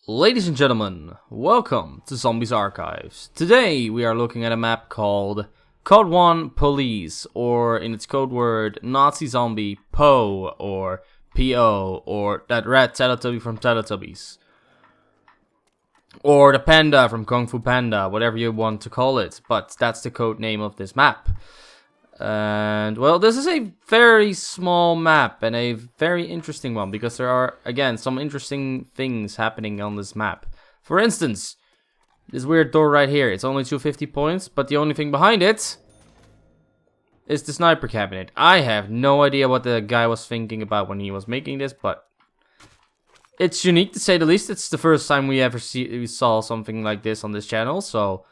Ladies and gentlemen, welcome to Zombies Archives. Today we are looking at a map called Cod1 Police, or in its code word, Nazi Zombie PO, or PO, or that red Teletubby from Teletubbies. Or the panda from Kung Fu Panda, whatever you want to call it, but that's the code name of this map. And, well, this is a very small map and a very interesting one because there are, again, some interesting things happening on this map. For instance, this weird door right here, it's only 250 points, but the only thing behind it is the sniper cabinet. I have no idea what the guy was thinking about when he was making this, but it's unique to say the least. It's the first time we ever saw something like this on this channel, so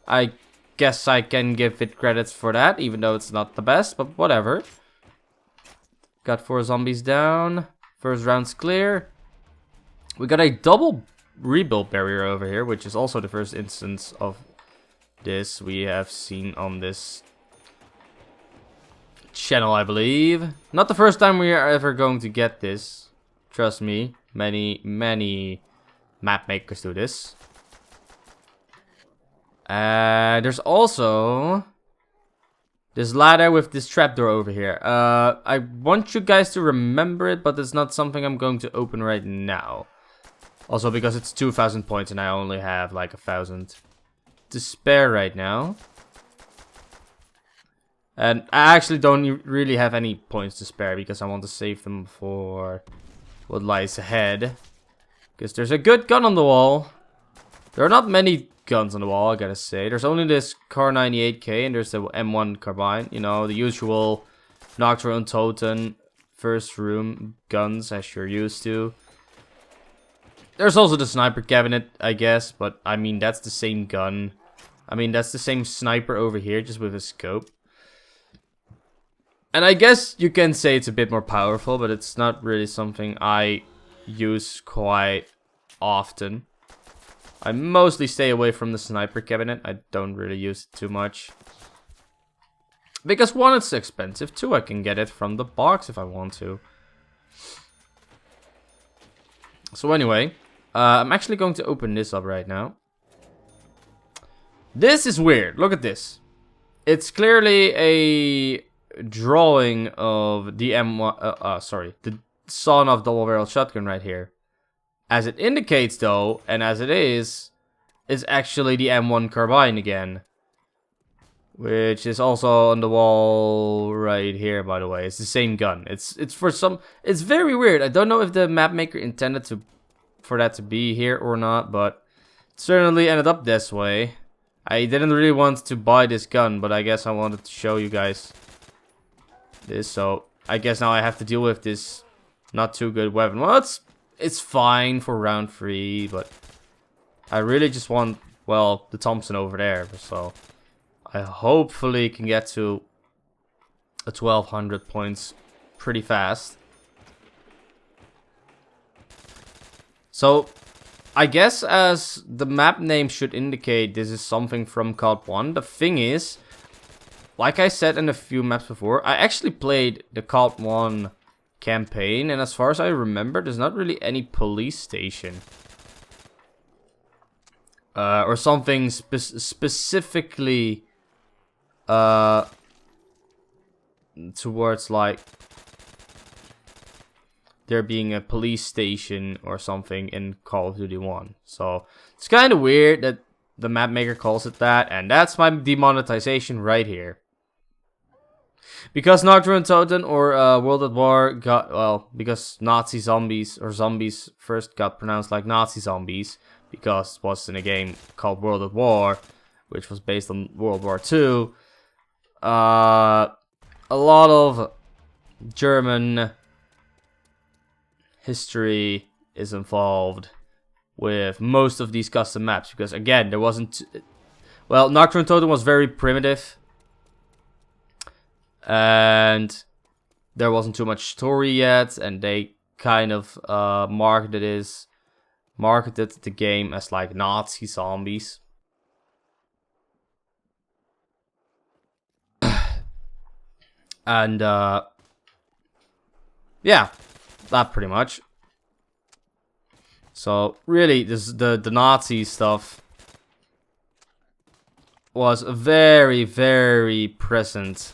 I guess I can give it credits for that, even though it's not the best, but whatever. Got 4 zombies down. First round's clear. We got a double rebuild barrier over here, which is also the first instance of this we have seen on this channel, I believe. Not the first time we are ever going to get this. Trust me, many map makers do this. There's also this ladder with this trapdoor over here. I want you guys to remember it, but it's not something I'm going to open right now. Also because it's 2,000 points and I only have like 1,000 to spare right now. And I actually don't really have any points to spare because I want to save them for what lies ahead. Because there's a good gun on the wall. There are not many guns on the wall, I gotta say. There's only this Kar 98K and there's the M1 carbine. You know, the usual Nocturne Totem first room guns as you're used to. There's also the sniper cabinet, I guess, but I mean, that's the same gun. I mean, that's the same sniper over here, just with a scope. And I guess you can say it's a bit more powerful, but it's not really something I use quite often. I mostly stay away from the sniper cabinet. I don't really use it too much. Because 1, it's expensive. 2, I can get it from the box if I want to. So anyway, I'm actually going to open this up right now. This is weird. Look at this. It's clearly a drawing of the M1, the sawn-off double-barrel shotgun right here. As it indicates, though, and as it is, it's actually the M1 carbine again. Which is also on the wall right here, by the way. It's the same gun. It's very weird. I don't know if the map maker intended for that to be here or not, but it certainly ended up this way. I didn't really want to buy this gun, but I guess I wanted to show you guys this. So I guess now I have to deal with this not too good weapon. Well, it's fine for round 3, but I really just want, well, the Thompson over there. So I hopefully can get to a 1,200 points pretty fast. So I guess as the map name should indicate, this is something from Cod1. The thing is, like I said in a few maps before, I actually played the Cod1 campaign, and as far as I remember, there's not really any police station or something specifically towards like there being a police station or something in Call of Duty 1. So it's kind of weird that the map maker calls it that, and that's my demonetization right here. Because Nocturne Totem or World at War got, well, because Nazi zombies, or zombies first got pronounced like Nazi zombies, because it was in a game called World at War, which was based on World War II. A lot of German history is involved with most of these custom maps, because again, there wasn't, well, Nocturne Totem was very primitive. And there wasn't too much story yet, and they kind of marketed the game as like Nazi zombies. And yeah, that pretty much. So really, the Nazi stuff was very, very present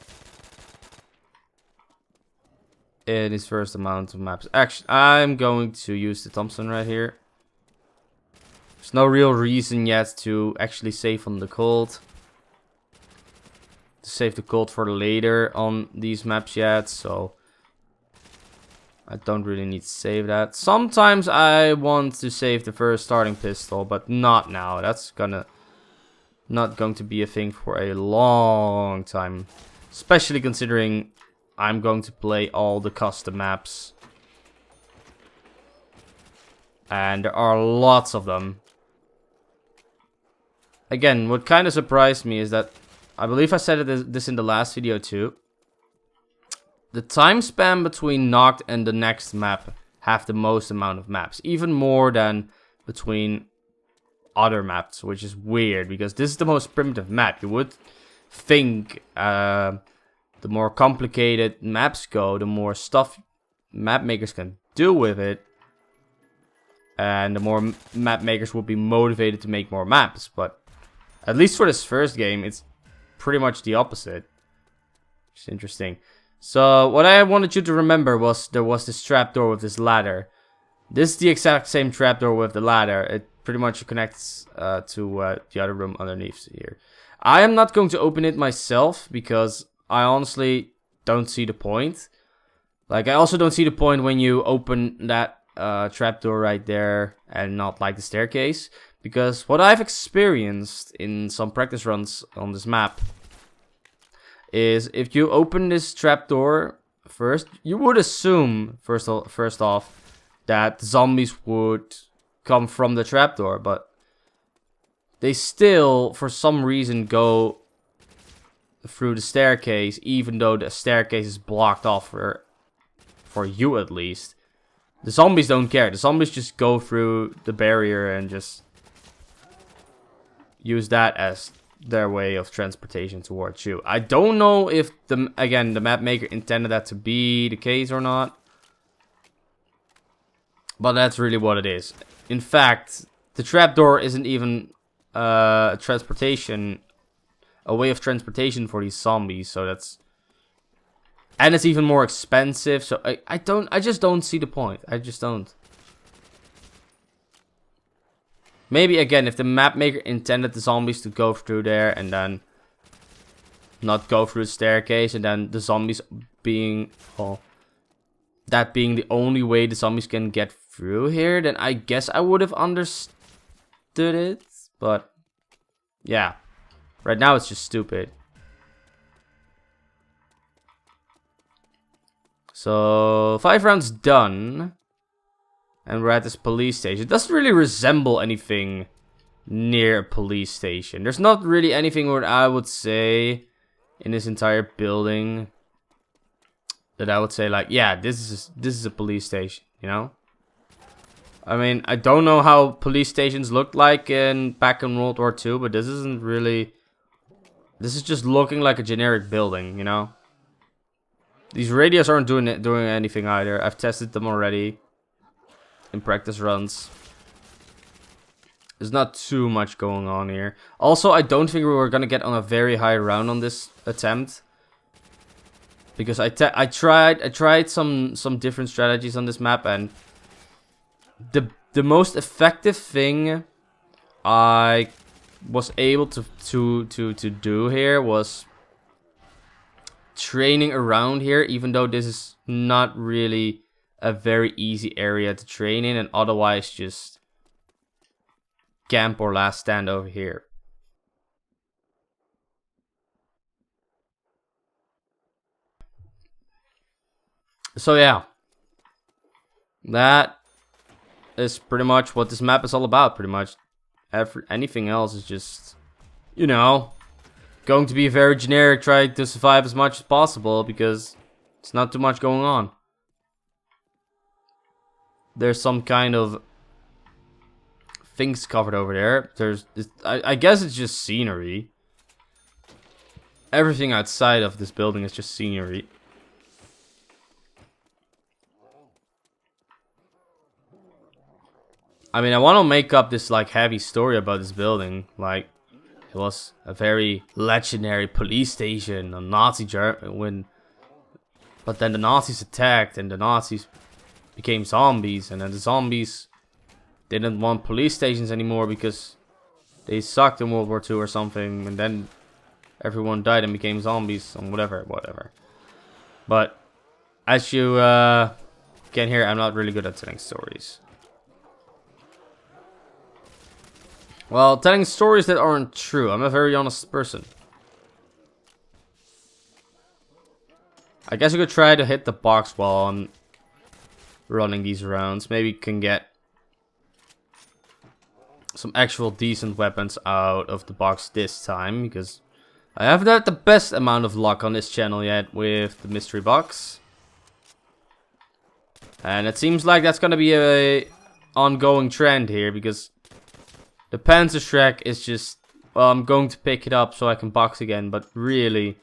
in his first amount of maps. Actually, I'm going to use the Thompson right here. There's no real reason yet to actually save on the Colt. To save the Colt for later on these maps yet, so I don't really need to save that. Sometimes I want to save the first starting pistol, but not now. That's not going to be a thing for a long time. Especially considering I'm going to play all the custom maps. And there are lots of them. Again, what kind of surprised me is that, I believe I said this in the last video too. The time span between Noct and the next map have the most amount of maps. Even more than between other maps, which is weird because this is the most primitive map. You would think the more complicated maps go, the more stuff map makers can do with it. And the more map makers will be motivated to make more maps. But at least for this first game, it's pretty much the opposite. It's interesting. So what I wanted you to remember was there was this trapdoor with this ladder. This is the exact same trapdoor with the ladder. It pretty much connects to the other room underneath here. I am not going to open it myself because I honestly don't see the point. Like, I also don't see the point when you open that trapdoor right there and not like the staircase. Because what I've experienced in some practice runs on this map is if you open this trapdoor first, you would assume first off that zombies would come from the trapdoor, but they still for some reason go through the staircase, even though the staircase is blocked off for you at least. The zombies don't care. The zombies just go through the barrier and just use that as their way of transportation towards you. I don't know if the map maker intended that to be the case or not, but that's really what it is. In fact, the trapdoor isn't even a way of transportation for these zombies, so that's, and it's even more expensive, so I just don't see the point. I just don't. Maybe again, if the map maker intended the zombies to go through there and then not go through the staircase, and then the zombies being, well, that being the only way the zombies can get through here, then I guess I would have understood it. But yeah, right now it's just stupid. So 5 rounds done. And we're at this police station. It doesn't really resemble anything near a police station. There's not really anything what I would say in this entire building that I would say like, yeah, this is a police station, you know? I mean, I don't know how police stations looked like back in World War II, but this isn't really, this is just looking like a generic building, you know? These radios aren't doing anything either. I've tested them already in practice runs. There's not too much going on here. Also, I don't think we were gonna get on a very high round on this attempt, because I tried some different strategies on this map, and the most effective thing I was able to do here was training around here, even though this is not really a very easy area to train in, and otherwise just camp or last stand over here. So yeah, that is pretty much what this map is all about. Pretty much anything else is just, you know, going to be very generic, trying to survive as much as possible because it's not too much going on. There's some kind of things covered over there. I guess it's just scenery. Everything outside of this building is just scenery. I mean, I want to make up this like heavy story about this building. Like, it was a very legendary police station on Nazi Germany but then the Nazis attacked and the Nazis became zombies, and then the zombies didn't want police stations anymore because they sucked in World War II or something, and then everyone died and became zombies and whatever. But as you can hear, I'm not really good at telling stories. Well, telling stories that aren't true. I'm a very honest person. I guess you could try to hit the box while I'm running these rounds. Maybe can get some actual decent weapons out of the box this time, because I haven't had the best amount of luck on this channel yet with the mystery box. And it seems like that's gonna be a ongoing trend here, because the Panzerschreck is just, well, I'm going to pick it up so I can box again, but really,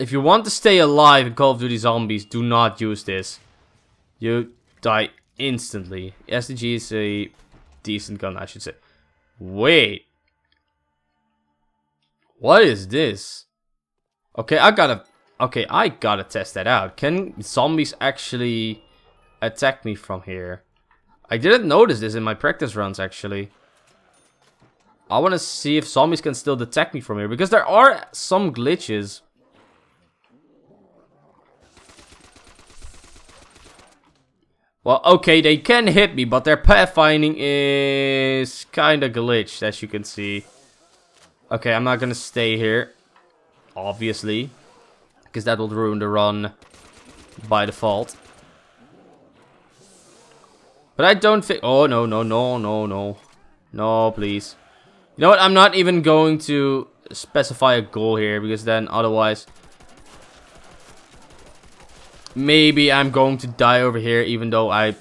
if you want to stay alive in Call of Duty Zombies, do not use this. You die instantly. SDG is a decent gun, I should say. Wait. What is this? Okay, I gotta test that out. Can zombies actually attack me from here? I didn't notice this in my practice runs, actually. I want to see if zombies can still detect me from here, because there are some glitches. Well, okay, they can hit me, but their pathfinding is kinda glitched, as you can see. Okay, I'm not gonna stay here, obviously, because that will ruin the run by default. But I don't think... Oh, no, no, no, no, no. No, please. You know what? I'm not even going to specify a goal here, because then otherwise... maybe I'm going to die over here, even though I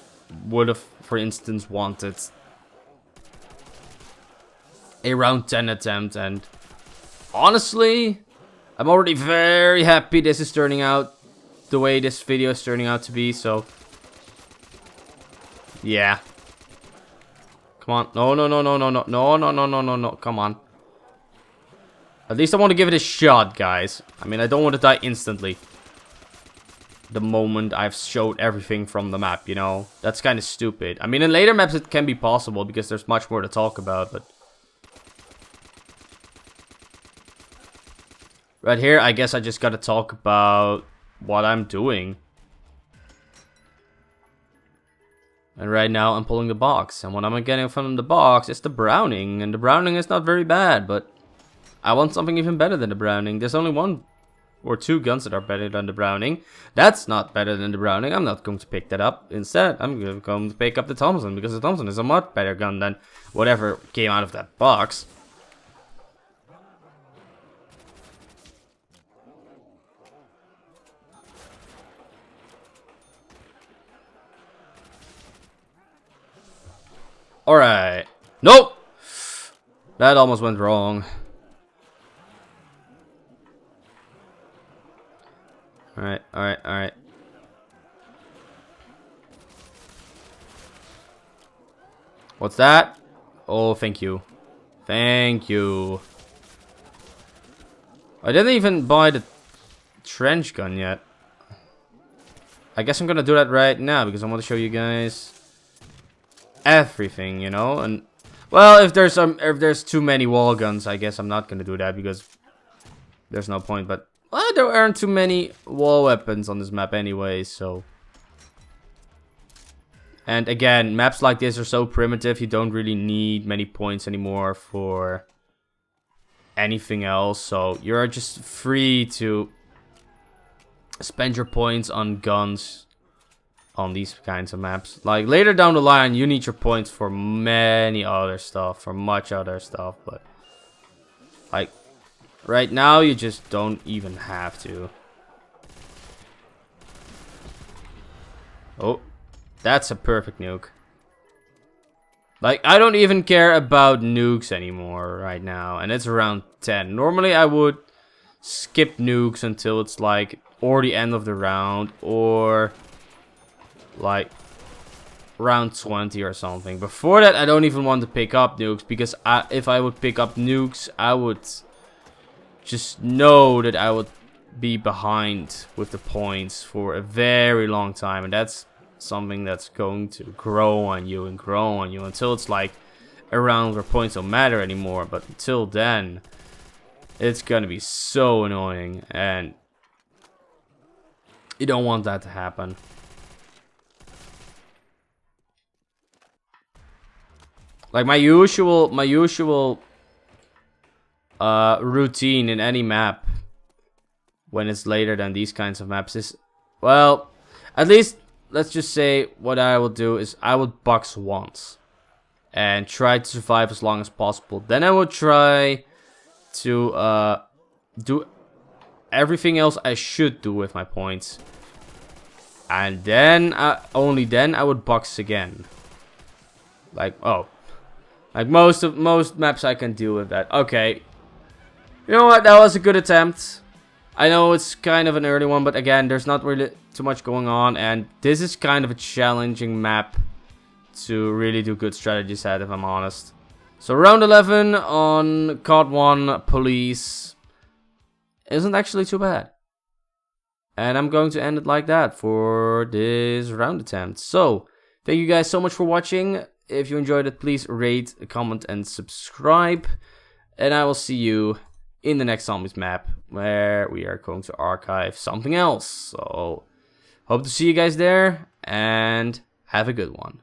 would have, for instance, wanted a round 10 attempt. And honestly, I'm already very happy this is turning out the way this video is turning out to be, so... yeah. Come on. No, no, no, no, no, no, no, no, no, no, no, no. Come on. At least I want to give it a shot, guys. I mean, I don't want to die instantly the moment I've showed everything from the map, you know? That's kind of stupid. I mean, in later maps it can be possible because there's much more to talk about, but... right here, I guess I just gotta talk about what I'm doing. And right now I'm pulling the box, and what I'm getting from the box is the Browning, and the Browning is not very bad, but I want something even better than the Browning. There's only one or two guns that are better than the Browning. That's not better than the Browning. I'm not going to pick that up. Instead, I'm going to pick up the Thompson, because the Thompson is a much better gun than whatever came out of that box. Alright. Nope! That almost went wrong. Alright, alright, alright. What's that? Oh, thank you. Thank you. I didn't even buy the trench gun yet. I guess I'm gonna do that right now, because I want to show you guys everything, you know? And well, if there's too many wall guns, I guess I'm not gonna do that, because there's no point. But well, there aren't too many wall weapons on this map anyway, so... and again, maps like this are so primitive, you don't really need many points anymore for anything else, so you're just free to spend your points on guns on these kinds of maps. Like, later down the line, you need your points for many other stuff, for much other stuff, but... like... right now, you just don't even have to. Oh, that's a perfect nuke. Like, I don't even care about nukes anymore right now, and it's around 10. Normally, I would skip nukes until it's like, or the end of the round, or like round 20 or something. Before that, I don't even want to pick up nukes, because if I would pick up nukes, I would just know that I would be behind with the points for a very long time, and that's something that's going to grow on you and grow on you until it's like a round where points don't matter anymore. But until then, it's gonna be so annoying, and you don't want that to happen. Like my usual routine in any map when it's later than these kinds of maps is, well, at least let's just say what I will do is I would box once and try to survive as long as possible. Then I will try to do everything else I should do with my points, and then only then I would box again. Like most maps I can deal with that. Okay, you know what? That was a good attempt. I know it's kind of an early one, but again, there's not really too much going on, and this is kind of a challenging map to really do good strategies at, if I'm honest. So round 11 on Cod1 Police isn't actually too bad. And I'm going to end it like that for this round attempt. So, thank you guys so much for watching. If you enjoyed it, please rate, comment, and subscribe. And I will see you in the next zombies map, where we are going to archive something else. So, hope to see you guys there, and have a good one.